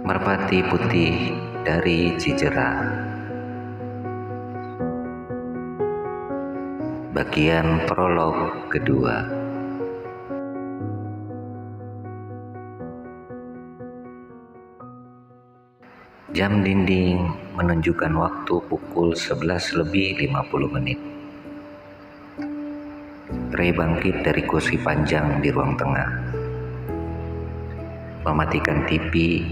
Merpati Putih dari Cijerah. Bagian prolog kedua. Jam dinding menunjukkan waktu pukul 11:50. Ray bangkit dari kursi panjang di ruang tengah, mematikan TV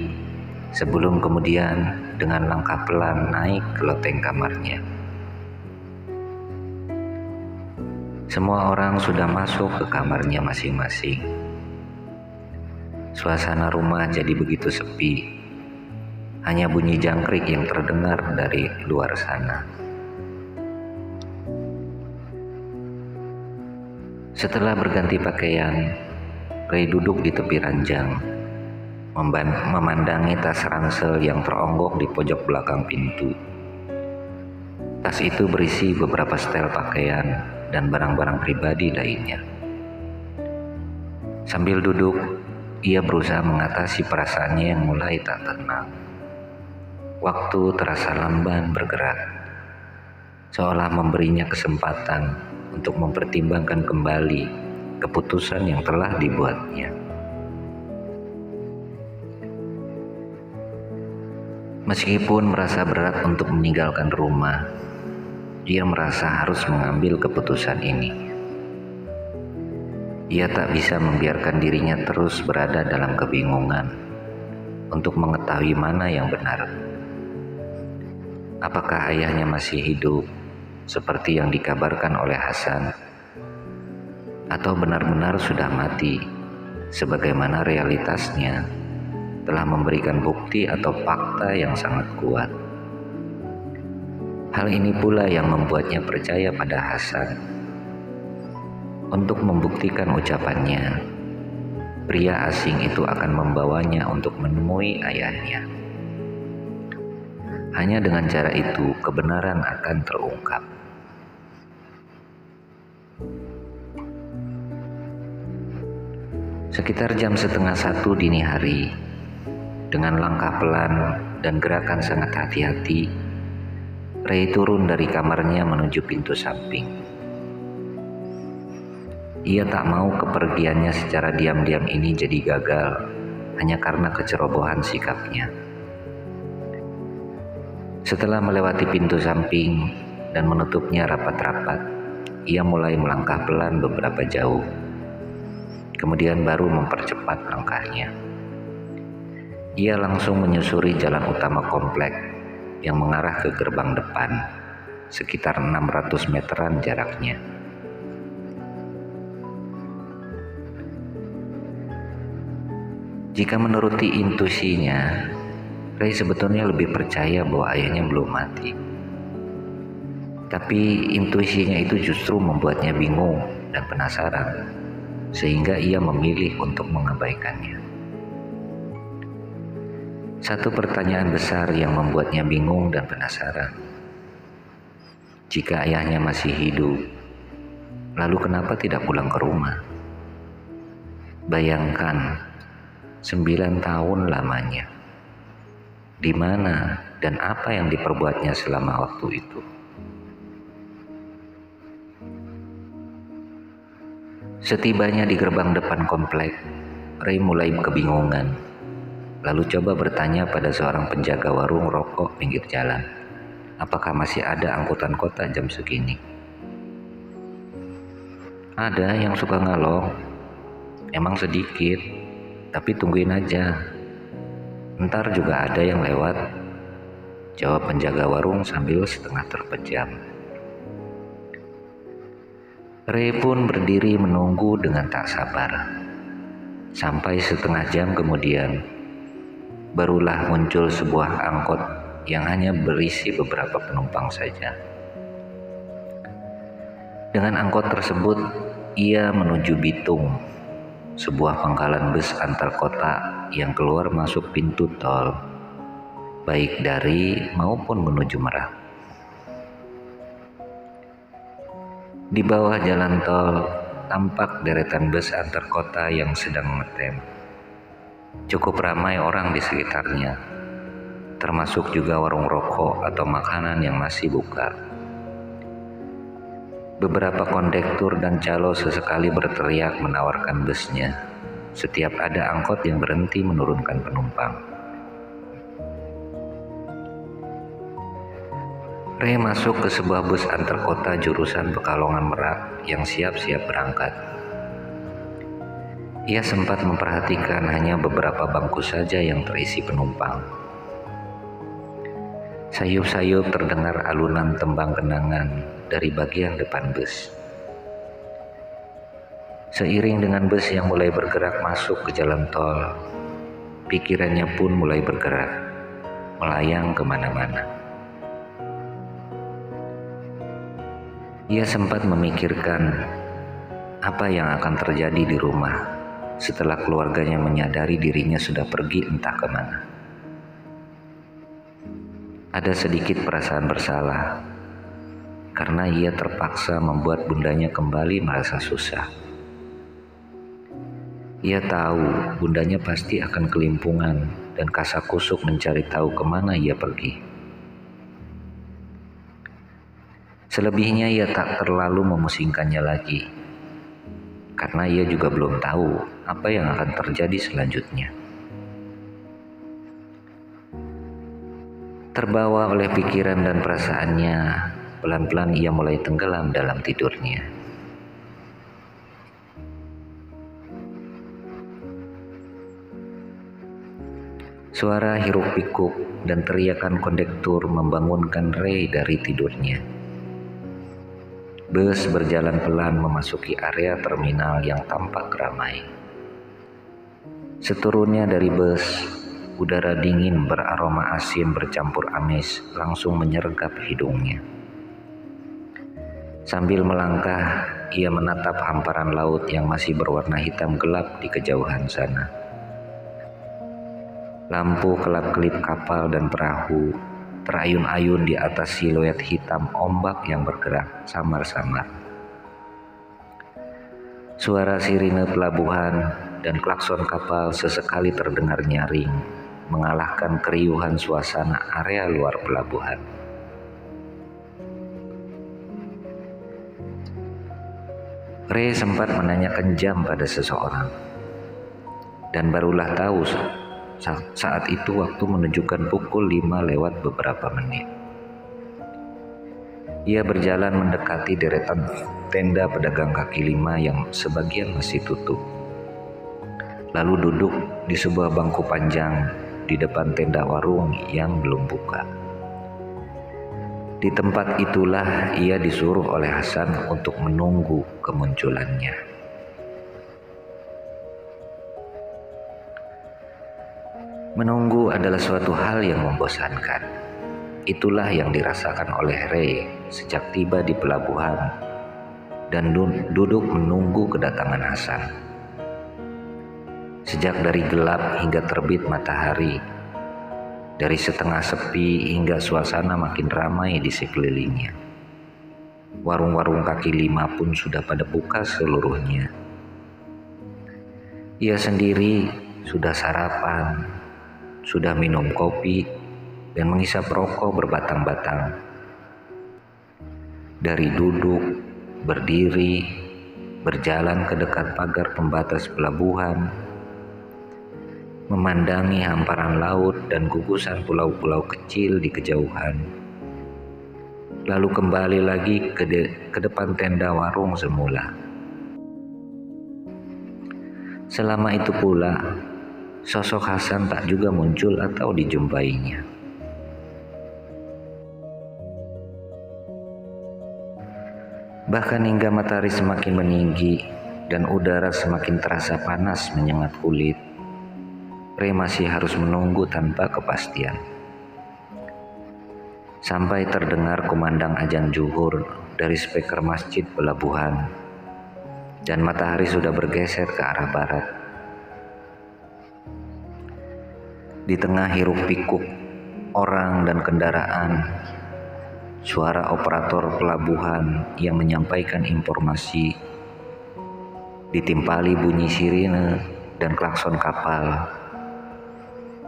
sebelum kemudian dengan langkah pelan naik ke loteng kamarnya. Semua orang sudah masuk ke kamarnya masing-masing. Suasana rumah jadi begitu sepi. Hanya bunyi jangkrik yang terdengar dari luar sana. Setelah berganti pakaian, Ray duduk di tepi ranjang, memandangi tas ransel yang teronggok di pojok belakang pintu. Tas itu berisi beberapa setel pakaian dan barang-barang pribadi lainnya. Sambil duduk, ia berusaha mengatasi perasaannya yang mulai tak tenang. Waktu terasa lamban bergerak, seolah memberinya kesempatan untuk mempertimbangkan kembali keputusan yang telah dibuatnya. Meskipun merasa berat untuk meninggalkan rumah, ia merasa harus mengambil keputusan ini. Ia tak bisa membiarkan dirinya terus berada dalam kebingungan untuk mengetahui mana yang benar. Apakah ayahnya masih hidup seperti yang dikabarkan oleh Hasan, atau benar-benar sudah mati sebagaimana realitasnya telah memberikan bukti atau fakta yang sangat kuat. Hal ini pula yang membuatnya percaya pada Hasan. Untuk membuktikan ucapannya, pria asing itu akan membawanya untuk menemui ayahnya. Hanya dengan cara itu kebenaran akan terungkap. Sekitar jam 12:30 dini hari, dengan langkah pelan dan gerakan sangat hati-hati, Ray turun dari kamarnya menuju pintu samping. Ia tak mau kepergiannya secara diam-diam ini jadi gagal hanya karena kecerobohan sikapnya. Setelah melewati pintu samping dan menutupnya rapat-rapat, ia mulai melangkah pelan beberapa jauh. Kemudian baru mempercepat langkahnya. Ia langsung menyusuri jalan utama komplek yang mengarah ke gerbang depan, sekitar 600 meteran jaraknya. Jika menuruti intuisinya, Ray sebetulnya lebih percaya bahwa ayahnya belum mati. Tapi intuisinya itu justru membuatnya bingung dan penasaran, sehingga ia memilih untuk mengabaikannya. Satu pertanyaan besar yang membuatnya bingung dan penasaran. Jika ayahnya masih hidup, lalu kenapa tidak pulang ke rumah? Bayangkan, 9 tahun lamanya. Di mana dan apa yang diperbuatnya selama waktu itu? Setibanya di gerbang depan komplek, Ray mulai kebingungan. Lalu coba bertanya pada seorang penjaga warung rokok pinggir jalan, apakah masih ada angkutan kota jam segini? Ada yang suka ngalong, emang sedikit, tapi tungguin aja. Ntar juga ada yang lewat, jawab penjaga warung sambil setengah terpejam. Ray pun berdiri menunggu dengan tak sabar. Sampai setengah jam kemudian, barulah muncul sebuah angkot yang hanya berisi beberapa penumpang saja. Dengan angkot tersebut, ia menuju Bitung, sebuah pangkalan bus antar kota yang keluar masuk pintu tol, baik dari maupun menuju Merak. Di bawah jalan tol, tampak deretan bus antar kota yang sedang mengetem. Cukup ramai orang di sekitarnya, termasuk juga warung rokok atau makanan yang masih buka. Beberapa kondektur dan calo sesekali berteriak menawarkan busnya setiap ada angkot yang berhenti menurunkan penumpang. Ray masuk ke sebuah bus antar kota jurusan Pekalongan Merak yang siap-siap berangkat. Ia sempat memperhatikan hanya beberapa bangku saja yang terisi penumpang. Sayup-sayup terdengar alunan tembang kenangan dari bagian depan bus. Seiring dengan bus yang mulai bergerak masuk ke jalan tol, pikirannya pun mulai bergerak, melayang kemana-mana. Ia sempat memikirkan apa yang akan terjadi di rumah setelah keluarganya menyadari dirinya sudah pergi entah kemana. Ada sedikit perasaan bersalah karena ia terpaksa membuat bundanya kembali merasa susah. Ia tahu bundanya pasti akan kelimpungan dan kasakusuk mencari tahu kemana ia pergi. Selebihnya ia tak terlalu memusingkannya lagi, karena ia juga belum tahu apa yang akan terjadi selanjutnya. Terbawa oleh pikiran dan perasaannya, pelan-pelan ia mulai tenggelam dalam tidurnya. Suara hiruk-pikuk dan teriakan kondektur membangunkan Ray dari tidurnya. Bus berjalan pelan memasuki area terminal yang tampak ramai. Seturunnya dari bus, udara dingin beraroma asin bercampur amis langsung menyergap hidungnya. Sambil melangkah, ia menatap hamparan laut yang masih berwarna hitam gelap di kejauhan sana. Lampu kelap-kelip kapal dan perahu terayun-ayun di atas siluet hitam ombak yang bergerak samar-samar. Suara sirine pelabuhan dan klakson kapal sesekali terdengar nyaring, mengalahkan keriuhan suasana area luar pelabuhan. Ray sempat menanyakan jam pada seseorang, dan barulah tahu saat itu waktu menunjukkan pukul 5 lewat beberapa menit. Ia berjalan mendekati deretan tenda pedagang kaki lima yang sebagian masih tutup. Lalu duduk di sebuah bangku panjang di depan tenda warung yang belum buka. Di tempat itulah ia disuruh oleh Hasan untuk menunggu kemunculannya. Menunggu adalah suatu hal yang membosankan. Itulah yang dirasakan oleh Ray sejak tiba di pelabuhan dan duduk menunggu kedatangan Hasan. Sejak dari gelap hingga terbit matahari, dari setengah sepi hingga suasana makin ramai di sekelilingnya. Warung-warung kaki lima pun sudah pada buka seluruhnya. Ia sendiri sudah sarapan, sudah minum kopi, dan menghisap rokok berbatang-batang. Dari duduk, berdiri, berjalan ke dekat pagar pembatas pelabuhan, memandangi hamparan laut dan gugusan pulau-pulau kecil di kejauhan, lalu kembali lagi ke depan tenda warung semula. Selama itu pula, sosok Hasan tak juga muncul atau dijumpainya. Bahkan hingga matahari semakin meninggi dan udara semakin terasa panas menyengat kulit, Ray masih harus menunggu tanpa kepastian. Sampai terdengar kumandang azan zuhur dari speaker masjid pelabuhan, dan matahari sudah bergeser ke arah barat. Di tengah hiruk-pikuk orang dan kendaraan, suara operator pelabuhan yang menyampaikan informasi ditimpali bunyi sirine dan klakson kapal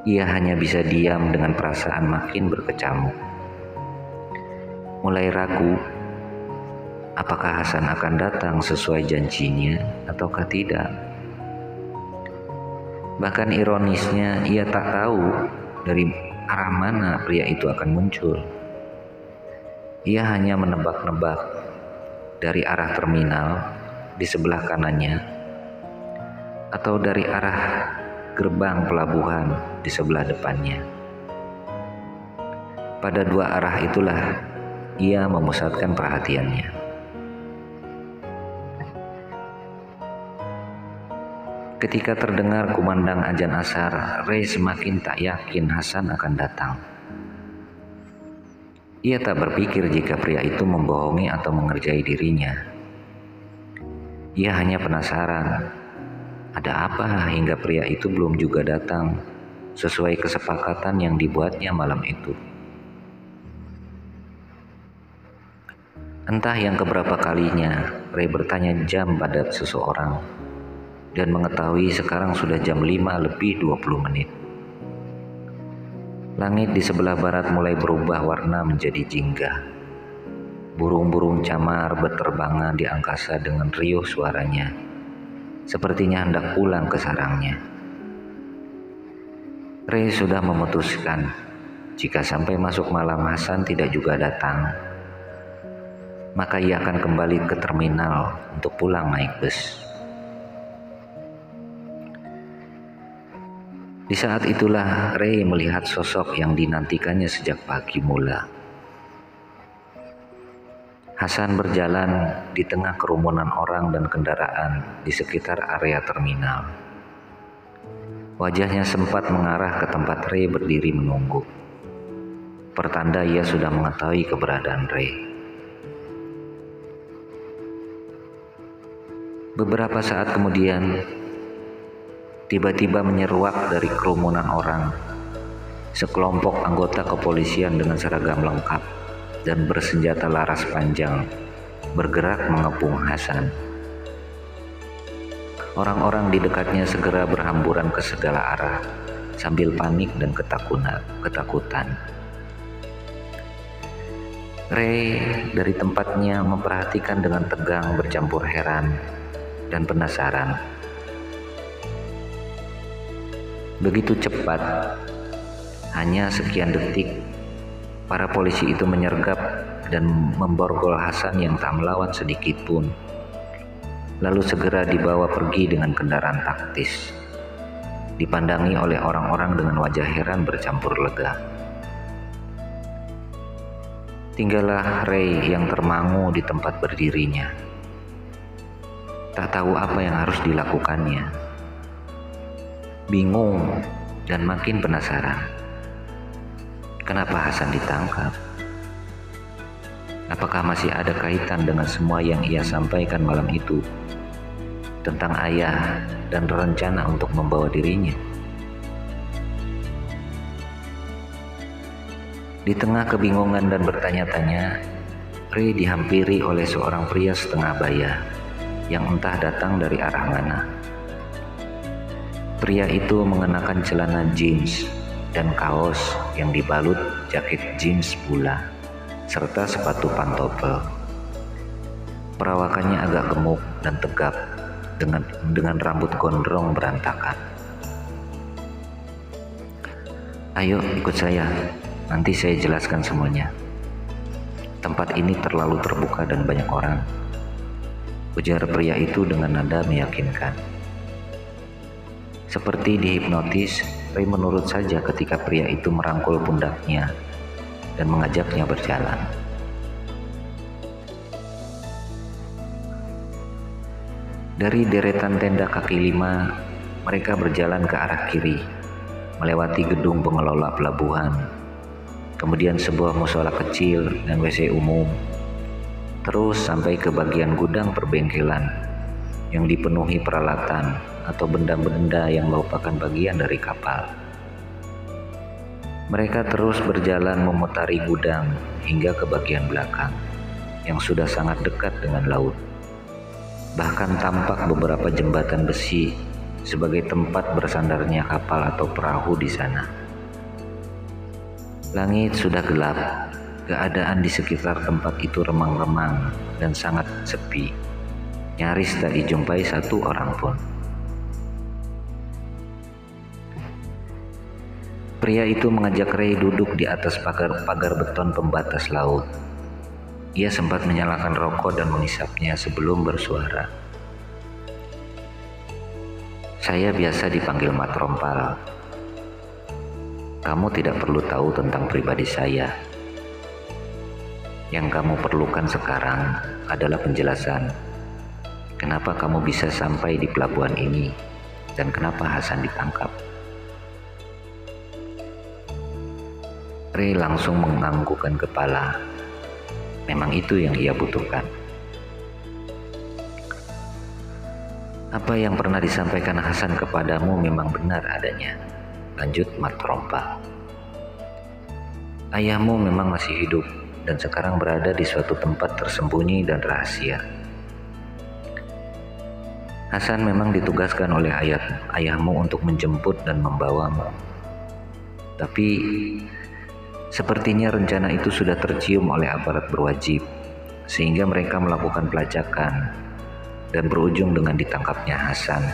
Ia hanya bisa diam dengan perasaan makin berkecamuk. Mulai ragu, apakah Hasan akan datang sesuai janjinya ataukah tidak. Bahkan ironisnya, ia tak tahu dari arah mana pria itu akan muncul. Ia hanya menebak-nebak dari arah terminal di sebelah kanannya atau dari arah gerbang pelabuhan di sebelah depannya. Pada dua arah itulah ia memusatkan perhatiannya. Ketika terdengar kumandang azan asar, Ray semakin tak yakin Hasan akan datang. Ia tak berpikir jika pria itu membohongi atau mengerjai dirinya. Ia hanya penasaran, ada apa hingga pria itu belum juga datang sesuai kesepakatan yang dibuatnya malam itu. Entah yang keberapa kalinya Ray bertanya jam pada seseorang dan mengetahui sekarang sudah jam 5:20. Langit di sebelah barat mulai berubah warna menjadi jingga. Burung-burung camar berterbangan di angkasa dengan riuh suaranya, sepertinya hendak pulang ke sarangnya. Ray sudah memutuskan, jika sampai masuk malam Hasan tidak juga datang, maka ia akan kembali ke terminal untuk pulang naik bus. Di saat itulah Ray melihat sosok yang dinantikannya sejak pagi mula. Hasan berjalan di tengah kerumunan orang dan kendaraan di sekitar area terminal. Wajahnya sempat mengarah ke tempat Ray berdiri menunggu. Pertanda ia sudah mengetahui keberadaan Ray. Beberapa saat kemudian, tiba-tiba menyeruak dari kerumunan orang. Sekelompok anggota kepolisian dengan seragam lengkap dan bersenjata laras panjang bergerak mengepung Hasan. Orang-orang di dekatnya segera berhamburan ke segala arah sambil panik dan ketakutan. Ray dari tempatnya memperhatikan dengan tegang bercampur heran dan penasaran. Begitu cepat, hanya sekian detik, para polisi itu menyergap dan memborgol Hasan yang tak melawan sedikit pun, lalu segera dibawa pergi dengan kendaraan taktis, dipandangi oleh orang-orang dengan wajah heran bercampur lega. Tinggallah Ray yang termangu di tempat berdirinya, tak tahu apa yang harus dilakukannya. Bingung dan makin penasaran. Kenapa Hasan ditangkap? Apakah masih ada kaitan dengan semua yang ia sampaikan malam itu tentang ayah dan rencana untuk membawa dirinya? Di tengah kebingungan dan bertanya-tanya, Ray dihampiri oleh seorang pria setengah baya yang entah datang dari arah mana. Pria itu mengenakan celana jeans dan kaos yang dibalut jaket jeans pula, serta sepatu pantofel. Perawakannya agak gemuk dan tegap dengan rambut gondrong berantakan. "Ayo ikut saya, nanti saya jelaskan semuanya. Tempat ini terlalu terbuka dan banyak orang," ujar pria itu dengan nada meyakinkan. Seperti dihipnotis, Ray menurut saja ketika pria itu merangkul pundaknya dan mengajaknya berjalan. Dari deretan tenda kaki lima, mereka berjalan ke arah kiri, melewati gedung pengelola pelabuhan, kemudian sebuah musola kecil dan WC umum, terus sampai ke bagian gudang perbengkelan yang dipenuhi peralatan atau benda-benda yang merupakan bagian dari kapal. Mereka terus berjalan memutari gudang hingga ke bagian belakang yang sudah sangat dekat dengan laut. Bahkan tampak beberapa jembatan besi sebagai tempat bersandarnya kapal atau perahu di sana. Langit sudah gelap, keadaan di sekitar tempat itu remang-remang dan sangat sepi. Nyaris tak dijumpai satu orang pun. Pria itu mengajak Ray duduk di atas pagar beton pembatas laut. Ia sempat menyalakan rokok dan menghisapnya sebelum bersuara. "Saya biasa dipanggil Mat Rompal. Kamu tidak perlu tahu tentang pribadi saya. Yang kamu perlukan sekarang adalah penjelasan. Kenapa kamu bisa sampai di pelabuhan ini dan kenapa Hasan ditangkap?" Ray langsung menganggukkan kepala. Memang itu yang ia butuhkan. "Apa yang pernah disampaikan Hasan kepadamu memang benar adanya," lanjut Mat Rompal. "Ayahmu memang masih hidup dan sekarang berada di suatu tempat tersembunyi dan rahasia. Hasan memang ditugaskan oleh ayahmu untuk menjemput dan membawamu. Tapi sepertinya rencana itu sudah tercium oleh aparat berwajib, sehingga mereka melakukan pelacakan dan berujung dengan ditangkapnya Hasan,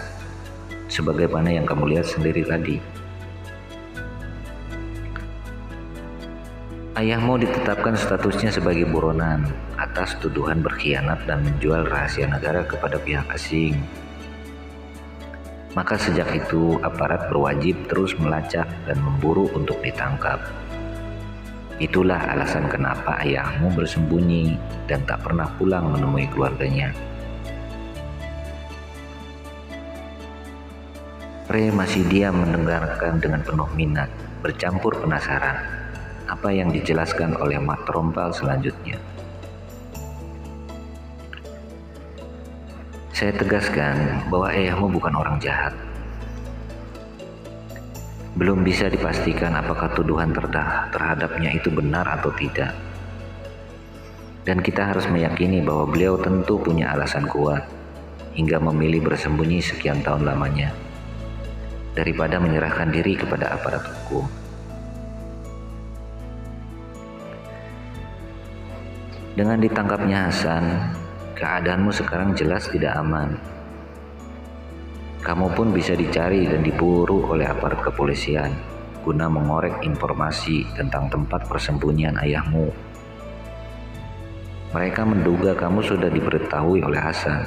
sebagaimana yang kamu lihat sendiri tadi. Ayahmu ditetapkan statusnya sebagai buronan atas tuduhan berkhianat dan menjual rahasia negara kepada pihak asing. Maka sejak itu aparat berwajib terus melacak dan memburu untuk ditangkap. Itulah alasan kenapa ayahmu bersembunyi dan tak pernah pulang menemui keluarganya." Ray masih diam mendengarkan dengan penuh minat, bercampur penasaran apa yang dijelaskan oleh Mat Rompal selanjutnya. "Saya tegaskan bahwa ayahmu bukan orang jahat. Belum bisa dipastikan apakah tuduhan terhadapnya itu benar atau tidak. Dan kita harus meyakini bahwa beliau tentu punya alasan kuat hingga memilih bersembunyi sekian tahun lamanya daripada menyerahkan diri kepada aparat hukum. Dengan ditangkapnya Hasan, keadaanmu sekarang jelas tidak aman. Kamu pun bisa dicari dan diburu oleh aparat kepolisian guna mengorek informasi tentang tempat persembunyian ayahmu. Mereka menduga kamu sudah diberitahui oleh Hasan.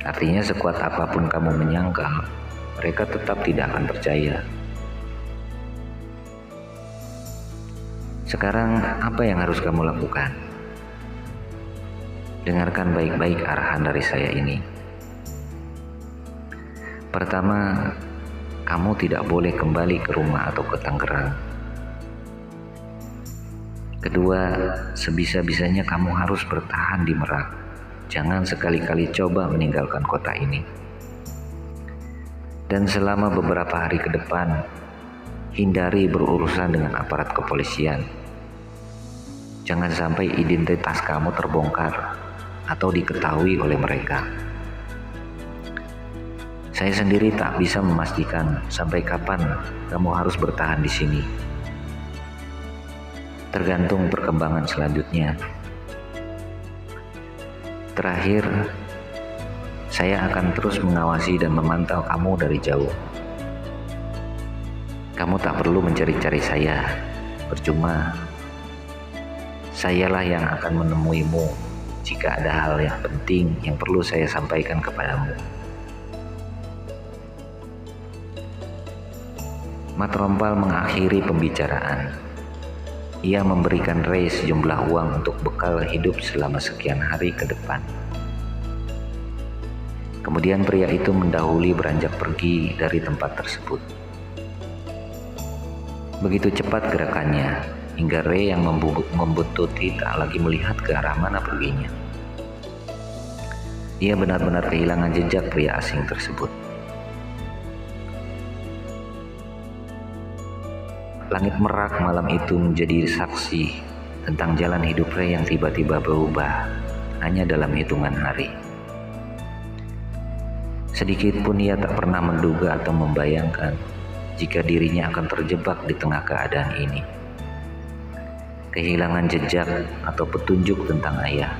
Artinya sekuat apapun kamu menyangkal, mereka tetap tidak akan percaya. Sekarang apa yang harus kamu lakukan? Dengarkan baik-baik arahan dari saya ini. Pertama, kamu tidak boleh kembali ke rumah atau ke Tangerang. Kedua, sebisa-bisanya kamu harus bertahan di Merak. Jangan sekali-kali coba meninggalkan kota ini. Dan selama beberapa hari ke depan, hindari berurusan dengan aparat kepolisian. Jangan sampai identitas kamu terbongkar atau diketahui oleh mereka. Saya sendiri tak bisa memastikan sampai kapan kamu harus bertahan di sini. Tergantung perkembangan selanjutnya. Terakhir, saya akan terus mengawasi dan memantau kamu dari jauh. Kamu tak perlu mencari-cari saya, percuma. Sayalah yang akan menemuimu jika ada hal yang penting yang perlu saya sampaikan kepadamu." Mat Rompal mengakhiri pembicaraan. Ia memberikan Ray sejumlah uang untuk bekal hidup selama sekian hari ke depan. Kemudian pria itu mendahului beranjak pergi dari tempat tersebut. Begitu cepat gerakannya, hingga Ray yang membututi tak lagi melihat ke arah mana perginya. Ia benar-benar kehilangan jejak pria asing tersebut. Langit Merak malam itu menjadi saksi tentang jalan hidup Ray yang tiba-tiba berubah hanya dalam hitungan hari. Sedikit pun ia tak pernah menduga atau membayangkan jika dirinya akan terjebak di tengah keadaan ini. Kehilangan jejak atau petunjuk tentang ayah,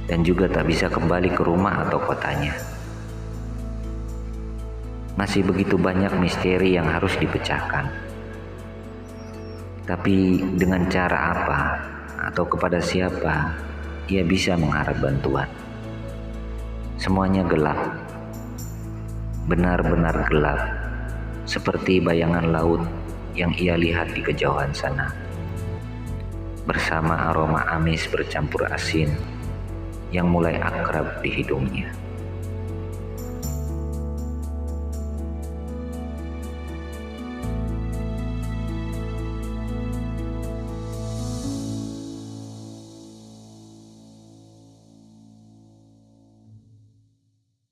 dan juga tak bisa kembali ke rumah atau kotanya. Masih begitu banyak misteri yang harus dipecahkan. Tapi dengan cara apa atau kepada siapa ia bisa mengharap bantuan? Semuanya gelap, benar-benar gelap, seperti bayangan laut yang ia lihat di kejauhan sana, bersama aroma amis bercampur asin yang mulai akrab di hidungnya.